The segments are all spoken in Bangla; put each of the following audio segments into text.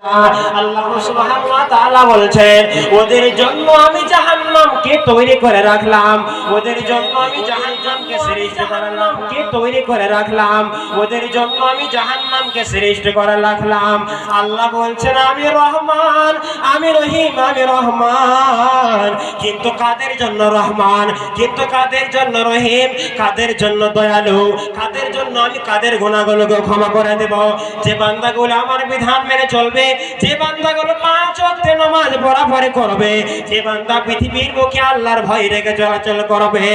আল্লাহ সুবহানাহু ওয়া তাআলা বলছেন, ওদের জন্য আমি জাহান্নামকে তৈরি করে রাখলাম, ওদের জন্য আমি জাহান্নামকে সৃষ্টি করলাম, কে তৈরি করে রাখলাম, ওদের জন্য আমি জাহান্নামকে সৃষ্টি করে রাখলাম। আল্লাহ বলছেন, আমি রহমান, আমি রহিম, আমি রহমান। কিন্তু কাদের জন্য রহমান, কিন্তু কাদের জন্য রহিম, কাদের জন্য দয়ালু, কাদের জন্য আমি কাদের গুনাহগুলোকে ক্ষমা করে দেব? যে বান্দাগুলো আমার বিধান মেনে চলবে, যে বান্দাগুলো 5 ওয়াক্ত নামাজ বরাবর করবে, যে বান্দা পৃথিবীর বুকে আল্লাহর ভয় রেখে চলাচল করবে,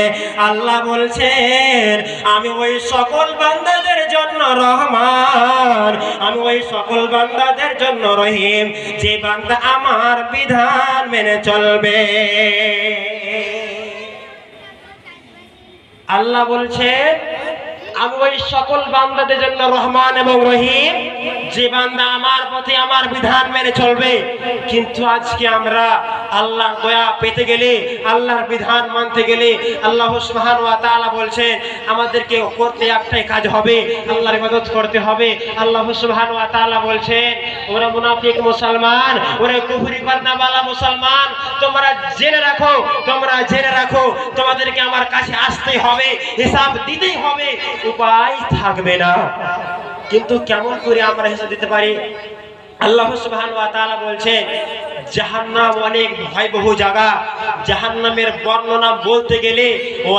আল্লাহ বলছেন আমি ওই সকল বান্দাদের জন্য রহমান, আমি ওই সকল বান্দাদের জন্য রহিম, যে বান্দা আমার বিধান মেনে চলবে। আল্লাহ বলছেন আমি ওই সকল বান্দাদের জন্য রহমান এবং রহিম, যে বান্দা আমার পথে আমার বিধান মেনে চলবে। কিন্তু আজকে আমরা আল্লাহর দয়া পেতে গেলে, আল্লাহর বিধান মানতে গেলে আল্লাহ সুবহানাহু ওয়া তাআলা বলছেন আমাদেরকে করতে একটাই কাজ হবে, আল্লাহর ইবাদত করতে হবে। আল্লাহ সুবহানাহু ওয়া তাআলা বলছেন, ওরা মুনাফিক মুসলমান, ওরা কুফরি করনেওয়ালা মুসলমান, তোমরা জেনে রাখো, তোমরা জেনে রাখো, তোমাদেরকে আমার কাছে আসতে হবে, হিসাব দিতেই হবে, উপায় থাকবে না। কিন্তু কেমন করে আমরা হিসাব দিতে পারি? আল্লাহ সুবহানাহু ওয়া তাআলা বলছেন জাহান্নাম অনেক ভয়াবহ জায়গা, জাহান্নামের বর্ণনা বলতে গেলে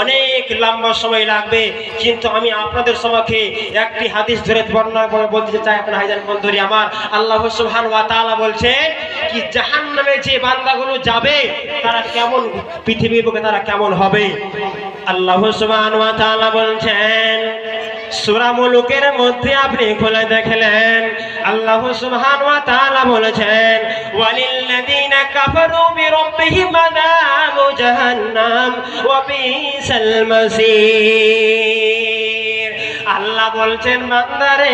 অনেক লম্বা সময় লাগবে। কিন্তু আমি আপনাদের সম্মুখে একটি হাদিস ধরে বর্ণনা করে বলতে চাই। আপনারা হাইজান বন্ধুরি আমার, আল্লাহ সুবহানাহু ওয়া তাআলা বলছেন কি জাহান্নামে যে বান্দাগুলো যাবে তারা কেমন, পৃথিবীর বুকে তারা কেমন হবে। আল্লাহ সুবহানাহু ওয়া তাআলা বলছেন সূরা মুলুকের মধ্যে আপনি খুলে দেখলেন, আল্লাহ সুবহানাহু ওয়া তাআলা বলেছেন ওয়ালিল্লাযিনা কাফারু বিরাব্বিহিম আযাবু জাহান্নাম ওয়া বিসাল মাসীর। আল্লাহ বলছেন বান্দারে,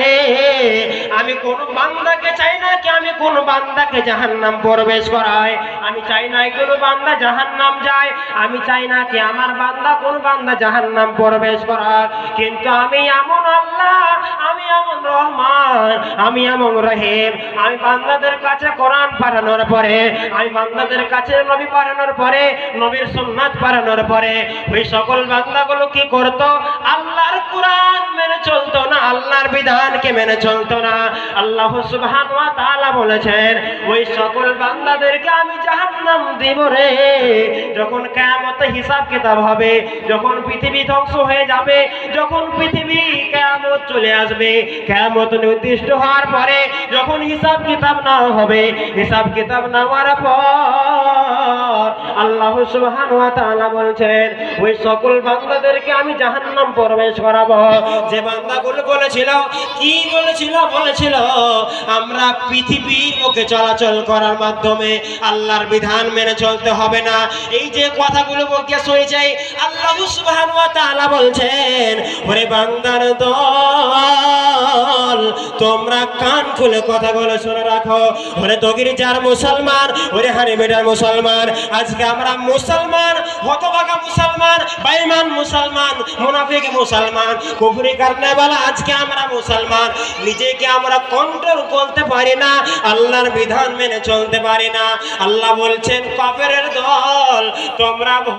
আমি কোন বান্দাকে চাই না কি আমি কোন বান্দাকে জাহান্নাম প্রবেশ করাই, আমি চাই না কোন বান্দা জাহান্নাম যায়, আমি চাই না কি আমার বান্দা কোন বান্দা জাহান্নাম প্রবেশ করায়। কিন্তু আমি এমন আল্লাহ, আমি এমন রহমান, আমি এমন রহিম, আমি বান্দাদের কাছে কোরআন পাঠানোর পরে, আমি বান্দাদের কাছে নবী পাঠানোর পরে, নবীর সুন্নাত পাঠানোর পরে ওই সকল বান্দাগুলো কি করত? আল্লাহর কোরআন মেনে চলতো না, আল্লাহর বিধানকে মেনে চলতো না। আল্লাহ সুবহানাহু ওয়া তাআলা বলেছেন ওই সকল বান্দাদেরকে আমি জাহান্নাম দেব রে। যখন কিয়ামতে হিসাব কিতাব হবে, যখন পৃথিবী ধ্বংস হয়ে যাবে, যখন পৃথিবী কিয়ামত চলে আসবে, কিয়ামত নির্দিষ্ট হওয়ার পরে যখন হিসাব কিতাব না হবে, হিসাব কিতাব না হওয়ার পর আল্লাহ সুবহানাহু ওয়া তাআলা বলছেন ওই সকল বান্দাদেরকে আমি জাহান্নাম প্রবেশ করাবো। যে বান্দাগুলো বলেছিল, কি বলেছিল? বলেছিল আমরা পৃথিবীর বুকে চলাচল করার মাধ্যমে আল্লাহর বিধান মেনে চলতে হবে না। এই যে কথাগুলো বলতে হয়েছে, আল্লাহ সুবহানাহু ওয়া তাআলা বলছেন ওরে বান্দার দল, তোমরা কান খুলে কথাগুলো শুনে রাখো। ওরে তগির যার মুসলমান, ওরে হারিমেটার মুসলমান, আজকে আমরা মুসলমান, হতভাগা মুসলমান, বেঈমান মুসলমান, মুনাফিক মুসলমান, কুফরি করনেওয়ালা, আজকে আমরা মুসলমান, নিজেকে আমরা কন্ট্রোল করতে পারি না, আল্লাহর বিধান মেনে চলতে পারি না। আল্লাহ বলছেন কাফেরের দল, তোমরা